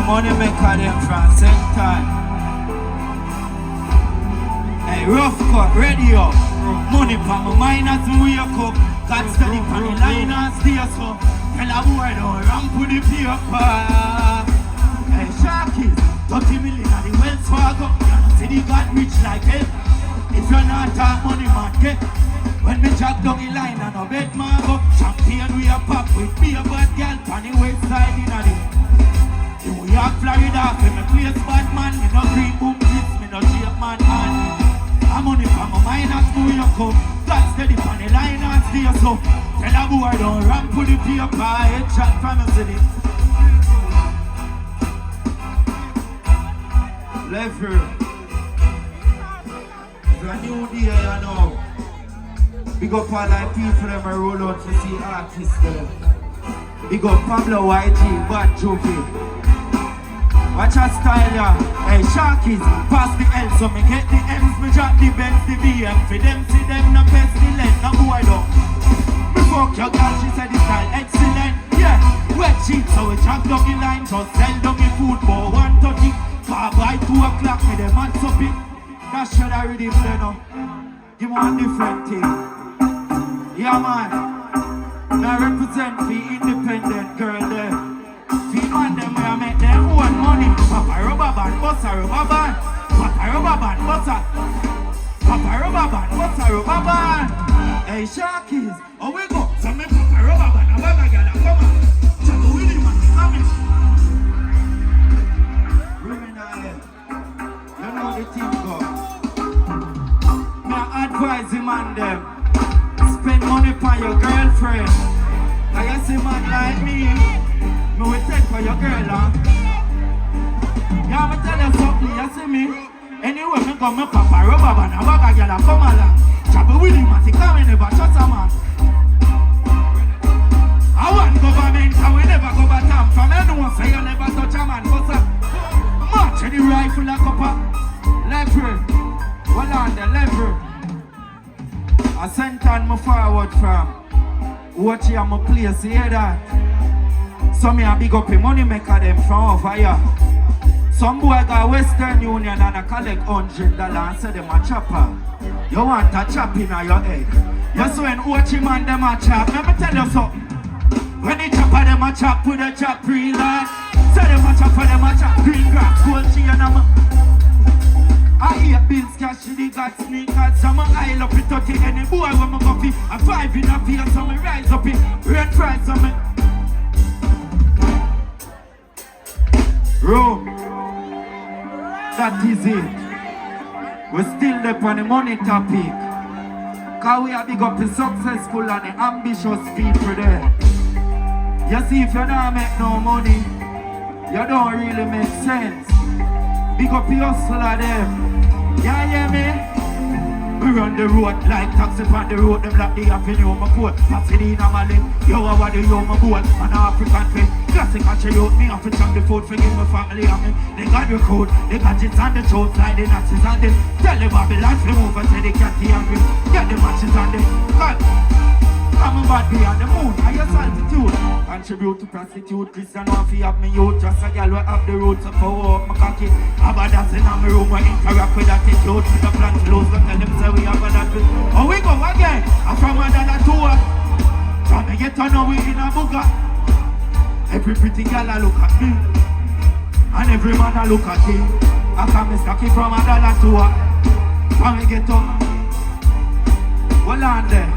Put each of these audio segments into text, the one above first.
money maker them from same time. Hey, rough cut, radio. Money for my mind as we wake up. God steady for the line and stay so. Tell a boy don't ramp with the paper. Hey, Sharkies, 30 million at the Wells Fargo. You know, see the God rich like hell. If you're not talk money, man, get. When me jack down the line and a bed man go. Champagne we a pop with be a bad girl. On the west side in the New York, Florida, for me place bad man. Me no green boom kids, me no shape man hand. I'm on it for my mind as we a come. God steady for the line and stay so. Tell a boy don't ramp with the paper. Headshot from the city. Lever. It's a new day, you know. Big up all the people that roll out to see artists there. Big up Pablo YG, Bad Jovi. Watch our style, yeah. Hey, Sharkies, pass the L, so me get the M's, me drop the Benz, the BM. For them, see them, no pestilence, no boy don't. Me fuck your girl, she said the style excellent. Yeah, wet sheet, so we drop down the line, just sell down the food for 1:30. Far by 2 o'clock, me them hands up it. That shit I ready for now. Give me one different thing. Yeah, man. Now represent the independent girl there. Feed man them where I make them own money. Papa rubber band, bossa rubber band. Papa rubber band, bossa. Papa rubber band, bossa rubber band. Hey, Sharkies, how we go? So me papa rubber band, a bag of girl, come on. Chat with him and coming. Women are here. You know the team go. Me advise him and them. Spend money for your girlfriend. Now you see man like me will take for your girl, huh? Yeah, me tell you something, you see me? Anyway, me come me papa rubber band, a bag of girl come along. Trouble with him, he come in never trust a man. I want government, and we never go back down. From anyone say you never touch a man, but march the rifle like up a lever. Well on the lever. I sent on my forward from watch here my place, hear that? So me a big up the money maker them from over here. Some boy got Western Union and a collect $100 and say them a chopper. You want a chop in your head. You see when Ochi man them a chop, let me tell you something. When the chopper them a chop with a chop real hard. Say them a chopper them a chop green grass, gold chain and I hear bills cash, they got sneakers. So my eye up it 30 any boy when my coffee. A 5 in a pier, so me rise up it. Red fries on me. Rome. That is it. We still there on the money topic. Cause we are big up the successful and the ambitious people there. You see, if you don't make no money, you don't really make sense. Big up the hustler them. Yeah, yeah, me. We run the road like taxi on the road. Them like the avenue, my coat. Pasadena, my leg. Yo, I want the yo, my boat. An African face. Classic catch you out. Me have to chop the food. Forgive my family and me. They got the code. They got it on the throat. Like the Nazis and them. Tell the Babylon to move and say they can't be angry. Get the matches on them. God. I'm a bad beyond the moon. I just altitude. Contribute to prostitute. Christian want to have me youth. Just a girl will have the roots of power up my cocky. Have a dance in my room. We interact with that attitude. With the plan to lose. But tell them say we have a that. Oh, we go again. I'm from another tour. From me get to know we in a booger. Every pretty girl I look at me. And every man I look at him. I come me stocky from another tour. From me get to. Well on there.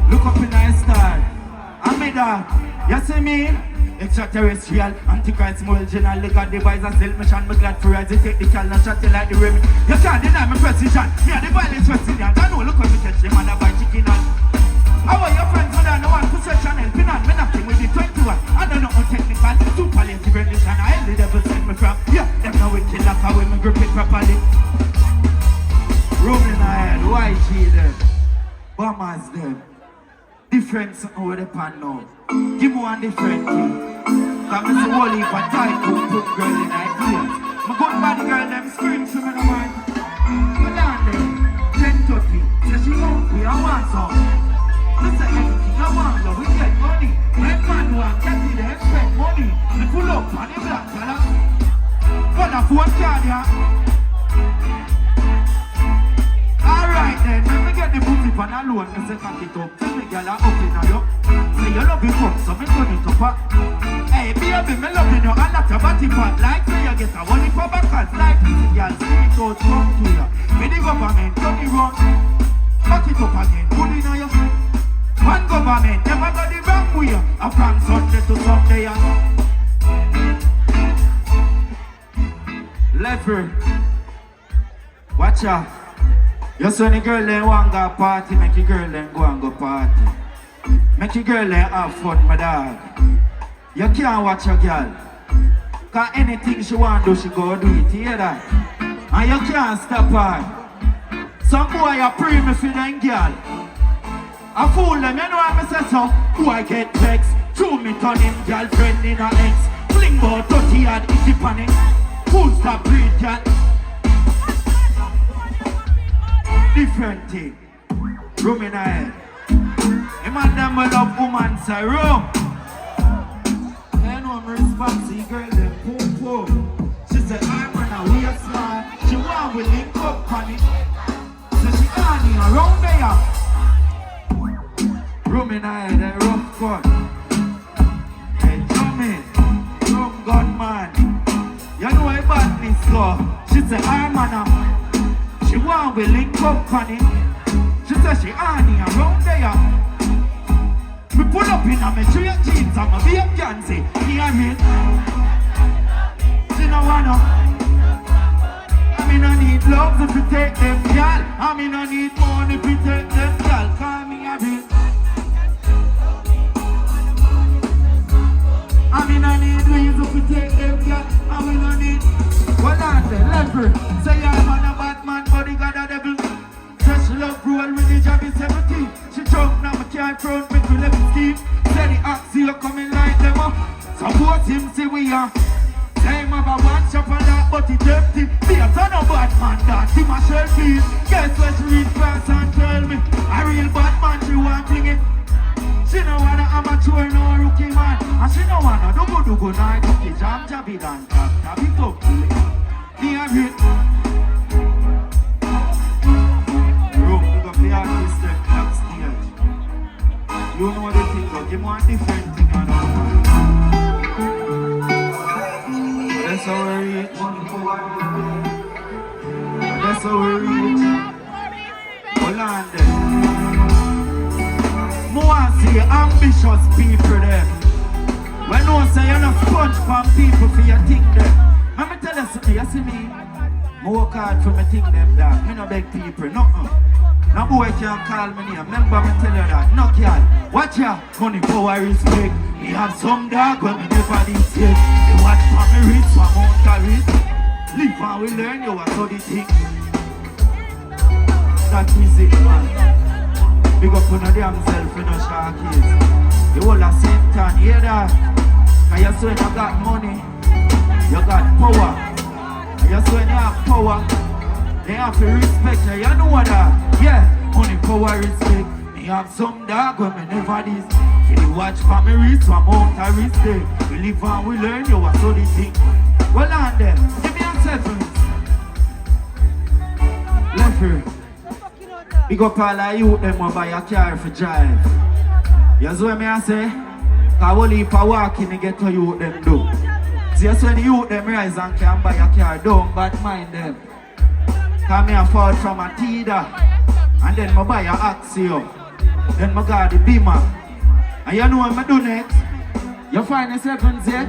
Look up in our star. And me that, you see me? Extraterrestrial, antichrist, original. They got device and self mission. Me glad for rise, they take the cal and shot it like the rim. You can't deny me precision. Me are the violence resident. I know, look when me catch them and I buy chicken and how are your friends when I know one possession helping on? Me nothing with the 21. I don't know how technical. Too palliative rendition. I hell the devil sent me from. Yeah, them know we kill like how we me grip it properly. Rolling ahead, YG them. Bombers them. Different something with the pan now. Give me one different thing. Cause me see whole heap of tight put girl in idea. My good bad girl them scream to me no mind. Go down there, 10:30. Say she hungry, I want some. Me say anything I want, love, we get money. My man want get it, they expect money. Me pull up on the black color. Alright then, let me get the booty pan alone and say cock it up. Tell me girl I up in a yo. Say you love it up, so me turn it up. Hey baby, me loving you and not your body fat. Like say you get a one for back and like this girl, see it out come to you. Me the government, turn it round. Back it up again, put it on you. One government, never got the wrong way. And from Sunday to Sunday. Leper, watch out. You see the girl then want go party, make the girl then go and go party. Make the girl then have fun, my dog. You can't watch a girl. Cause anything she want do, she go do it, you hear that? And you can't stop her. Some boy are pray me for them girl. I fool them, you know what I say so? Who I get vexed? Throw me turn him girlfriend in a ex. Fling about 30 and itty panic. Full stop breed girl. Different thing. Room in a head. A man them will love woman say room. You know me respect the girl them boom boom. She said I'm on a weird smile. She want we link up on it. So she honey around there. Room in a head, a rough gun. Hey Jimmy, rum gun man. You know a badness go. She said I'm on a. She want we link up on it. She said she honey around there. We pull up in a me straight jeans and my babe can say, hear me. She no wanna. I mean I need love to protect them girl. I mean I need money to protect them girl. Call me a bit. I mean I need ways to protect them girl. I mean I need. What on the leper? Say I'm on a bad man, but he got a devil. Say she love roll with the job is 17. She choke now my can't front me to level scheme. Say the ox you coming like them up. Support him see we are. Say him have a one shop and that but he dirty. Be a son of bad man that him a shell please. Guess what she read fast and tell me. A real bad man she want fling it. She no wanna amateur no rookie man. And she no wanna do night cookie jam jabby dan tap tap it up. Hear me. Room, we got the artist them backstage. You know what they think of, give me one different thing and all. That's how we reach. That's how we reach. Hold on there. I want to see ambitious people there. When no say you're not sponge from people for your thing there. Let me tell you something, you see me? I work hard for my thing them dog. I no beg people, nothing. No boy can't call me name. Remember me tell you that. No girl. Watch ya. Money, power, respect. Me have some dog when me never did say. They watch for me rich, for amount of rich. Live and we learn you what all the thing. That is it, man. Big up on the damn self in a sharkies. The whole of same time, hear that? Cause you say you got money. You got power. You say when you have power, they have to respect you. You know that? Yeah, money, power, respect. Me have some dog when me never this. Till you watch for me reach, so amount of respect. We live and we learn you what so the thing. Well on there, give me a second. Left here. Big up all of you them who buy a car for drive. You see what I say? Cause only if I walk in to get to you them do. See when the youth them rise and can buy a car, don't bad mind them. Cause me a fall from a Tida. And then I buy a Axio. Then I got the Beamer. And you know what I do next? You find the seconds yet?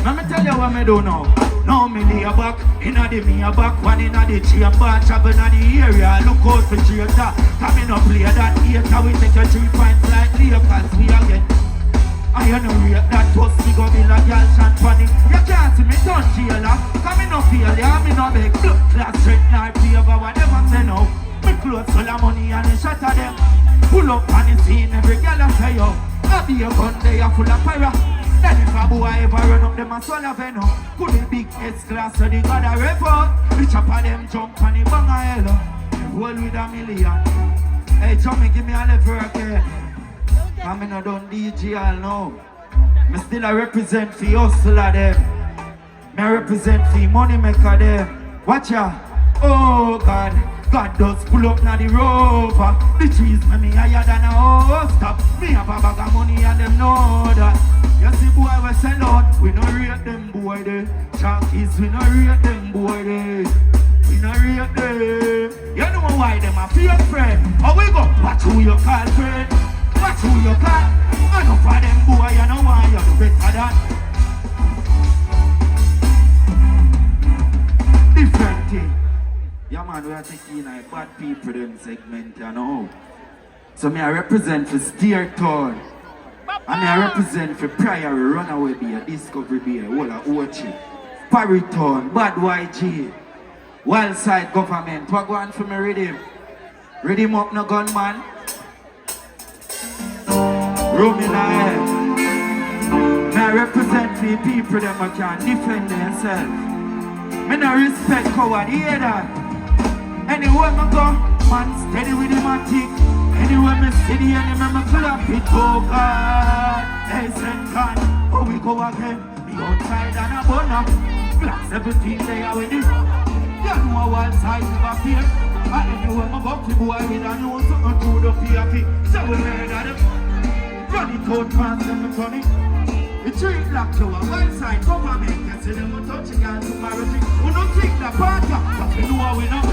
Let me tell you what I do now. Now me lay back, inna the me a back, one inna the chamber, travel inna the area, look out for traitor. Come in up play that hater, we take your 3 points like Lakers, we again. I know rate that toast, me go build a girl shot funny. You can't see me turn jailer, come in no failure, me no beg. Blood class straight nor favor, whatever say no. Me clothes full of money and they shatter them. Pull up on the scene, every girl I say yo. I be a gun, they are full of fire. Then if a boy ever run up them a swallow venom. Could be big S-class so they got a revolt. Which up of them jump on the bang a hello. Roll with a million. Hey Tommy, give me a level again. I'm not done DJ all now. Me still a represent for hustler them. Me represent for money maker them. Watch ya. Oh God, God does pull up na the rover. The trees me higher than a house top. Me have a bag of money and them know that. You see boy we sell out, we no rate them boy there. Sharkies, we no rate them boy there. We no rate them. You know why them a fake friend? Oh we go, watch who you call friend. Watch who you call. Enough of them boy, you know why you do better than. Different thing. Yeah man, we are taking a bad people them segment, you know. So me I represent for Steer Town. And me I represent for Priory, Runaway Bay, Discovery Bay, Walla Ochi, Parry Town, Bad YG, Wildside Government. What go on for me rhythm? Rhythm up no gunman. Room in the head. Me I represent for people that can defend themselves. Me no respect coward, you hear that? Anywhere me go, man steady with the matic. Anywhere me steady and me clap it, oh God. Hey, send God, oh we go again. Me outside and a bunna. Black 17 they are with it. You know a wild side never fear. And anywhere me go, the boy with a nose something to the PFP. So we murder them. Run it out fast and me turn it. The tree black to a wild side government. You see them touching and to marriage. We don't think the party, but we know we know.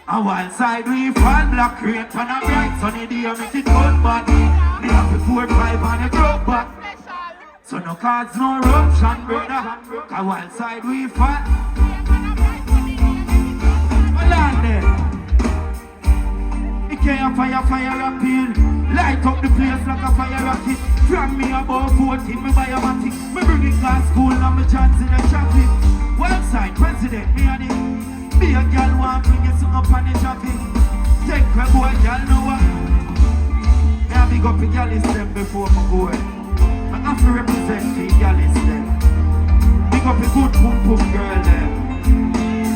A wild side we fall black rate on a bright sunny day make it cold bad. Me have a 4-5 and a drop back. So no cards, no eruption, brother. A wild side we fall. Hold on there. It can't fire appeal. Light up the place like a fire rocket. From me about 14, me buy a matic. Me bring it to school and me chance in the traffic. Wild side president, me and it. Be a girl want bring it up on the traffic. Take a boy, girl know what. Me a big up the girl is them before me go. I have to represent the girl is them. Big up the good boom boom girl there.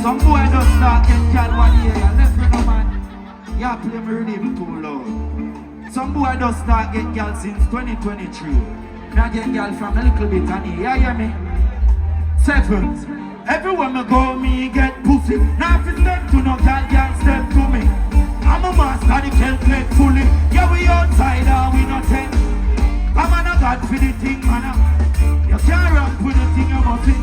Some boy just start get girl one year and left me no man. Yeah, play me rhythm too loud. Some boy just start get girl since 2023. Now get girl from a little bit and you hear me? Sevens. Everywhere me go, me get pussy. Now if it's step to no girl, girl step to me. I'm a master, the calculate fully. Yeah, we outside and we not ten. Come on, I got for the thing, man. You can't run for the thing, you must see.